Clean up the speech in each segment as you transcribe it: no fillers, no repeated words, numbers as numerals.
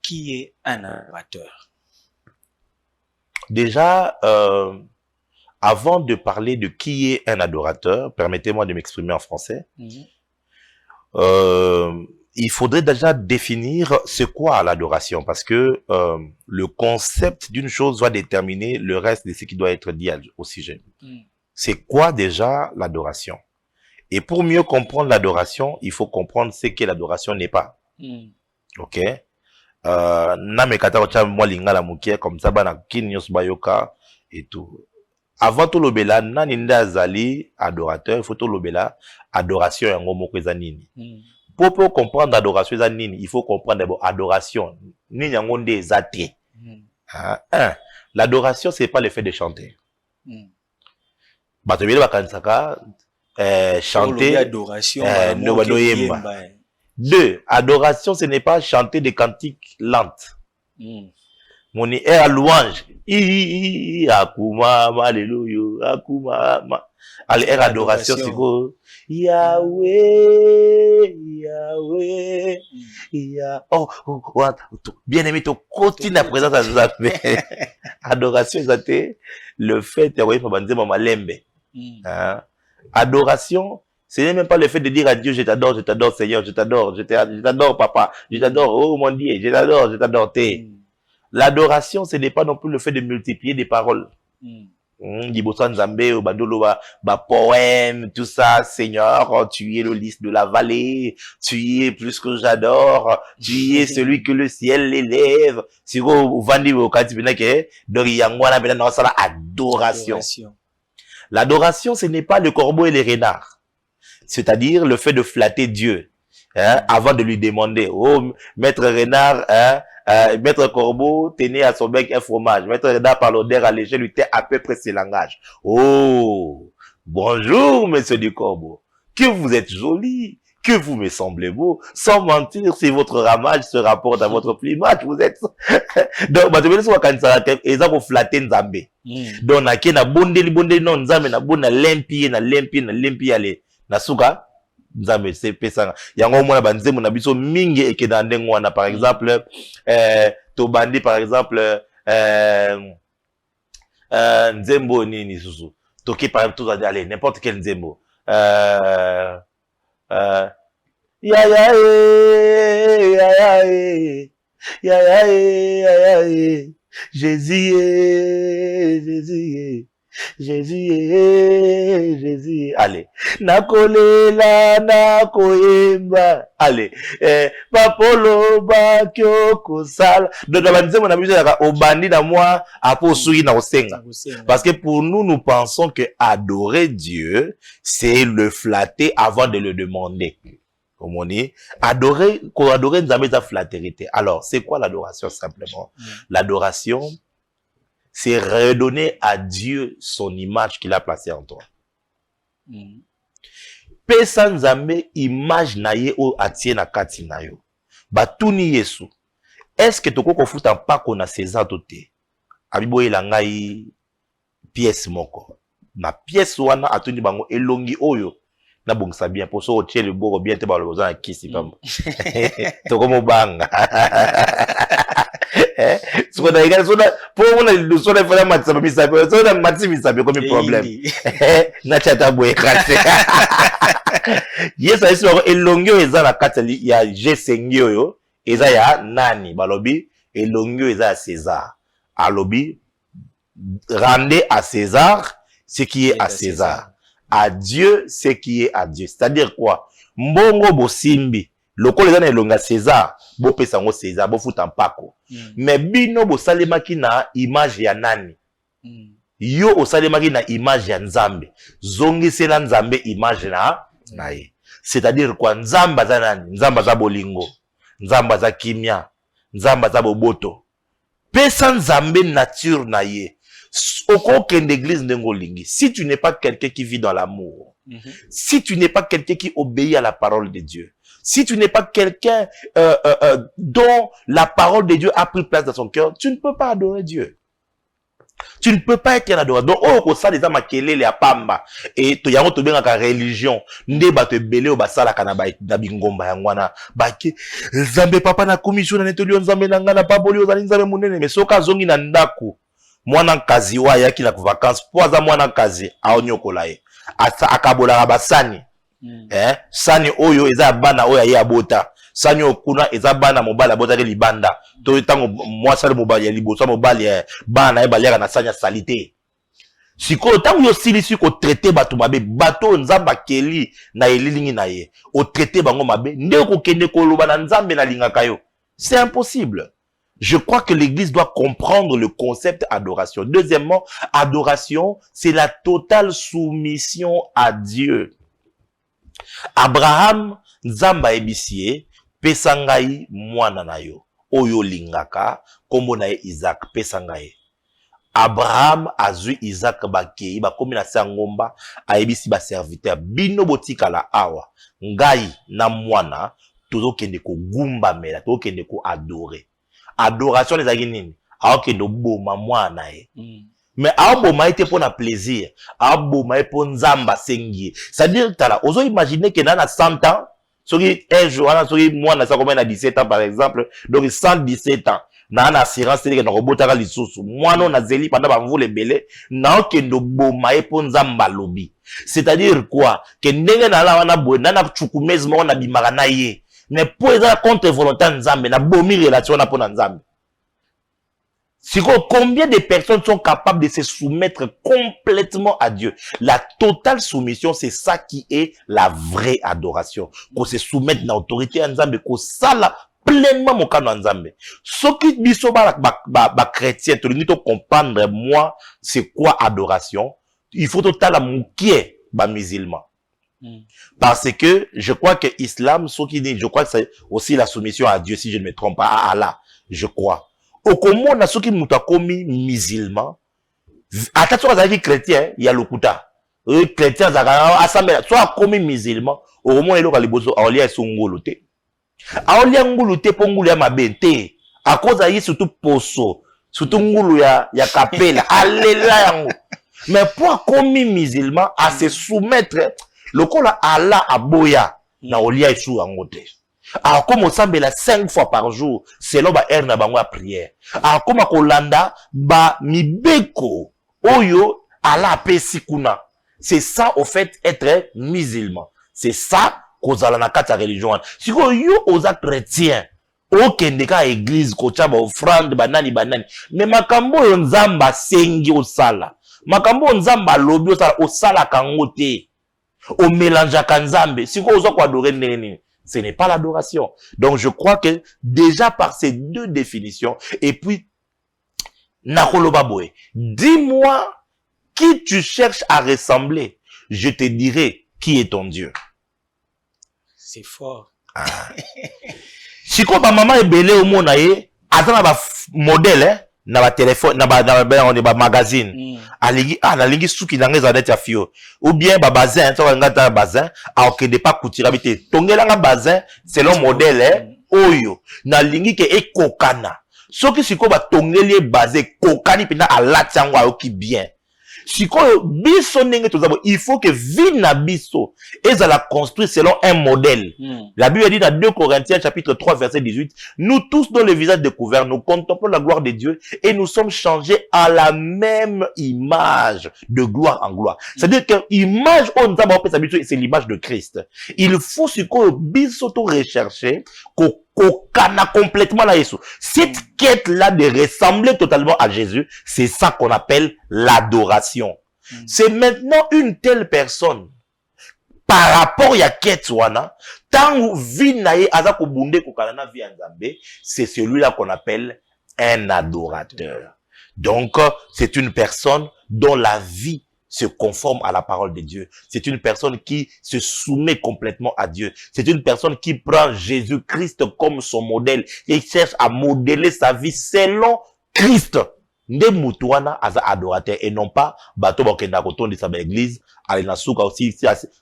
qui est un adorateur? Déjà, avant de parler de qui est un adorateur, permettez-moi de m'exprimer en français. Il faudrait déjà définir c'est quoi l'adoration, parce que le concept d'une chose va déterminer le reste de ce qui doit être dit au sujet. C'est quoi déjà l'adoration? Et pour mieux comprendre l'adoration, il faut comprendre ce que l'adoration n'est pas. Ok? Comme ça, et tout. Avant tout l'obéla, naninda zali adorateur, il faut tout l'obéla adoration yango moko eza nini. Pour comprendre l'adoration eza nini, il faut comprendre d'abord adoration. Nini yango nde eza te. L'adoration c'est pas le fait de chanter. Bato bile bakanisaka chanter adoration Deux, adoration ce n'est pas chanter des cantiques lentes. Mon air à louange. Akuma, alléluia, akuma. Allez, air adoration, c'est quoi? Yahweh, Yahweh, Yahweh. Oh, bien aimé, ton continue la présence à nous appeler. Adoration, c'était le fait de voir Maman Lembe. Adoration, ce n'est même pas le fait de dire à Dieu, je t'adore Seigneur, je t'adore papa, je t'adore, oh mon Dieu, je t'adore, L'adoration, ce n'est pas non plus le fait de multiplier des paroles. Poème, tout ça, Seigneur, tu es le lys de la vallée, tu es plus que j'adore, tu es celui que le ciel élève. Adoration. L'adoration, ce n'est pas le corbeau et les renards. C'est-à-dire le fait de flatter Dieu, avant de lui demander, oh, maître renard, maître corbeau tenait à son bec un fromage. Maître renard par l'odeur allégée lui était à peu près ses langages. Oh, bonjour, monsieur du corbeau. Que vous êtes joli, que vous me semblez beau. Sans mentir, si votre ramage se rapporte à votre plumage, vous êtes... Donc, bah, tu veux dire, quand ça ils ont flatté Nzambe. Donc, na bonde non Nzambe na bonde na lempi allez. Na suka Nzambe c'est pesanga yango mona banzemo na biso mingi ekeda ndengo wana par exemple to bandi par exemple nzembo nini susu toki par exemple tout aller n'importe quel nzembo ya Jésus, allez, nakolela, nakoyemba, allez, papolo, bakyo, kosala. Donc, la bandize, mon ami, au bandi na moi, apo soui na osenga. Parce que pour nous, nous pensons que adorer Dieu, c'est le flatter avant de le demander. Comme on dit, adorer Nzambe, c'est flatterité. Alors, c'est quoi l'adoration, simplement? L'adoration, c'est redonner à Dieu son image qu'il a placée en toi. Pesa Nzambe image na ye o atie na kati na yo. Batuni Yesu. Est-ce que toko kofuta mpako na César tote? Abibo elangai pièce moko. Na pièce wana atuni bango elongi oyo. Na bongsa bien pour so otie le boro bien te ba lo za kisi pamba. Toko mo banga. Pour on a le son de faire match ça peut ça match ça peut comme problème na chata boye kase yes ça est elongio eza na kati ya G5 yo eza ya nani balobi elongio eza ya César alobi rendez à César ce qui est à César, à Dieu ce qui est à Dieu. C'est-à-dire quoi? Mbongo bosimbi lokolo eza na elonga César bo pesa ngo César bo futa mpako. Mais bino bo salemaki na image ya nani? Yo osalemaki na image ya Nzambe. Zongisela Nzambe image na ye. C'est-à-dire quoi? Nzamba za nani? Nzamba za bolingo. Nzamba za kimia. Nzamba za boboto. Pesa Nzambe nature na ye. Aucun d'église n'engolingi. Si tu n'es pas quelqu'un qui vit dans l'amour, si tu n'es pas quelqu'un qui obéit à la parole de Dieu, si tu n'es pas quelqu'un dont la parole de Dieu a pris place dans son cœur, tu ne peux pas adorer Dieu. Tu ne peux pas être un adorateur. Donc, oh, ça, les âmes les apamba. Et tu y a bien la religion. Nde ba te belé au basala kanaba na bingomba yangwana. Baki, Nzambe papa na commission na netolio Nzambe na ngana pa bolio za Nzambe munene. Mais soka zongi na ndako. Mwana kazi wa yaki na vacances. Poaza mwana kazi. Aonyokola ye. Asa akabola basani. Sani oyo eza bana oyo ya bota. Sani okuna eza bana mobala bota ke libanda. To tango mwasa le mobali ya liboso mobali ya bana e baliaka na sanya salite. Siko tango yo silisi ko traiter bato mabe bato nzamba keli na elilingi na ye. O traiter bango mabe nde ko kende ko loba na nzambe na lingaka yo. C'est impossible. Je crois que l'église doit comprendre le concept adoration. Deuxièmement, adoration, c'est la totale soumission à Dieu. Abraham nzamba ebisie pesangai mwana na yo oyo lingaka kombo na ye Isaac pesangai. Abraham azui Isaac bakei bakomi na sangomba ayebisi ba serviteur bino botikala awa ngai na mwana tozokende ko gumba mela tozokende ko adorer. Adoration les nini aokende boma mwana ye. Mais aboma était pour na plaisir, aboma pour nzamba sengi. C'est-à-dire tala, ozo imaginer que dans 100 ans, soki un jour, soki moi na ça combien à 17 ans par exemple, donc 117 ans, na na assurance c'est que na robotaka lisusu. Moi non na zeli pendant ba mvule belé, na okendo boma pour nzamba lobi. C'est-à-dire quoi? Que ndenge na la wana boye, na na chukumezi mo na bimaka na ye. Mais pour eza contre volonté nzambe, na bomi relation na pour nzambe. Combien de personnes sont capables de se soumettre complètement à Dieu? La totale soumission, c'est ça qui est la vraie adoration. Qu'on se soumette à l'autorité à Nzambe, qu'on sala pleinement mon canon Nzambe. Ce qui biso ba chrétien, tu dois comprendre moi, c'est quoi adoration? Il faut total moukier ba musulman. Parce que je crois que l'islam, ce qui dit, je crois que c'est aussi la soumission à Dieu, si je ne me trompe pas, à Allah, je crois. Au comment na soki muta komi musulman atatu azaki chrétien ya lokuta chrétien zaka asambela soit komi musulman au moment eloko liboso aolia songolo te aolia ngulu te pongulu ya mabente à cause ayi surtout poso surtout ngulu ya kapela alela yango mais pour komi musulman à se soumettre lokola Allah aboya na olia esu yango te. Alors, comme on s'embête 5 fois par jour, selon ba heure na bango a prière. Alors, comme on landa, ba mibeko, oyo, ala pesi kuna. C'est ça, au fait, être musulman. C'est ça, qu'on a la kata religion. Si yo, osa chrétien, okendeka église, kocha ba offrande, banani. Mais makambo yo nzamba sengi osala. Makambo nzamba lobi osala kangote. O mélange kanzambe. Si ko osa kwa adorer neni. Ce n'est pas l'adoration. Donc, je crois que déjà par ces deux définitions, et puis, Nakolobaboe, dis-moi qui tu cherches à ressembler. Je te dirai qui est ton Dieu. C'est fort. Si quoi, ma maman est belée au monde, attends, ma modèle, hein, na ba téléphone, na ba magazine. Aligi, na lingi suki na ngeza net ya fio. Ou bien, ba bazin, to ngata bazin, a okende pas koutira bité. Tongela nga bazin, selon modèle, oyo. Na lingi ke e kokana. Soki siko ba tongeli basé kokani pina a latiango aoki bien. Siko biso nenge tozabo, il faut que vie na biso ezala construit selon un modèle. La Bible dit dans 2 Corinthiens chapitre 3 verset 18, nous tous dont le visage découvert, nous contemplons la gloire de Dieu et nous sommes changés à la même image de gloire en gloire. C'est-à-dire que image on c'est l'image de Christ. Il faut ce que biso to rechercher kokana complètement là Jésus. Cette quête-là de ressembler totalement à Jésus, c'est ça qu'on appelle l'adoration. C'est maintenant une telle personne par rapport à quête wana, tant vinaye azako bunde kokalana vi Nzambe, c'est celui-là qu'on appelle un adorateur. Donc, c'est une personne dont la vie se conforme à la parole de Dieu. C'est une personne qui se soumet complètement à Dieu. C'est une personne qui prend Jésus-Christ comme son modèle et cherche à modeler sa vie selon Christ. nde mutu wana aza adorateur et non pas bato bakenda kotondisa ba église ali na suka aussi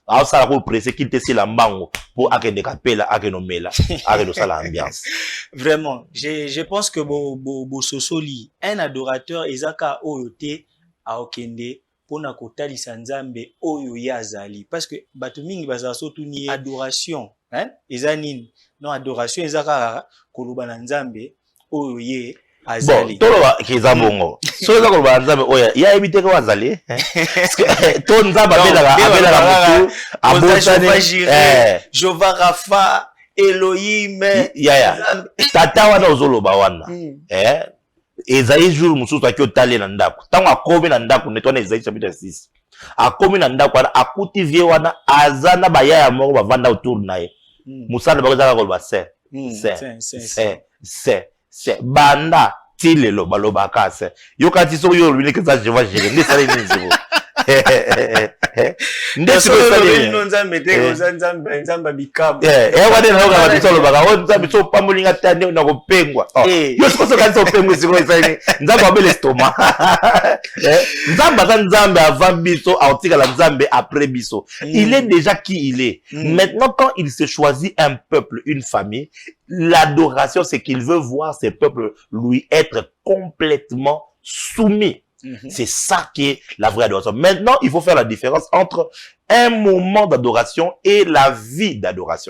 asala ko presser qu'il te la mbango pour akende kapela akenomela akeno sala ambiance. Vraiment, je pense que bo sosoli un adorateur ezaka oyo te a okende pona kotalisa nzambe oyo yazali parce que bato mingi bazala surtout ni adoration hein ezanini non adoration ezaka koloba na nzambe oyo ye azali. Bon, tolo kiza bongo. So eza koloba nzambe oya ya ebite ko azali parce que to nzambe abela la mutu abosani Jova Rafa Elohim ya tata wana ozoloba wana ezali jour mususu akio tale na ndako tango akomi na ndako netwana Isaïe chapitre 6 akomi na ndako wana akuti vie wana azana bayaya moko bavanda autour na ye musala bakozaka koloba c'est banda tilelo balobaka se yokati soko yo lubine keza Jehova Jireh nde sala ni nzebo nde sala no nzambe te nzamba bikabo wana na yoka batolo baka o nzambe so pamolinga tande na kopengwa yo soko kanisa opengwa siko isani nzambe abele stoma nzambe za nzambe avant biso autika la nzambe après biso il est déjà qui il est maintenant quand il se choisit un peuple une famille l'adoration c'est qu'il veut voir ses peuples lui être complètement soumis. C'est ça qui est la vraie adoration. Maintenant, il faut faire la différence entre un moment d'adoration et la vie d'adoration.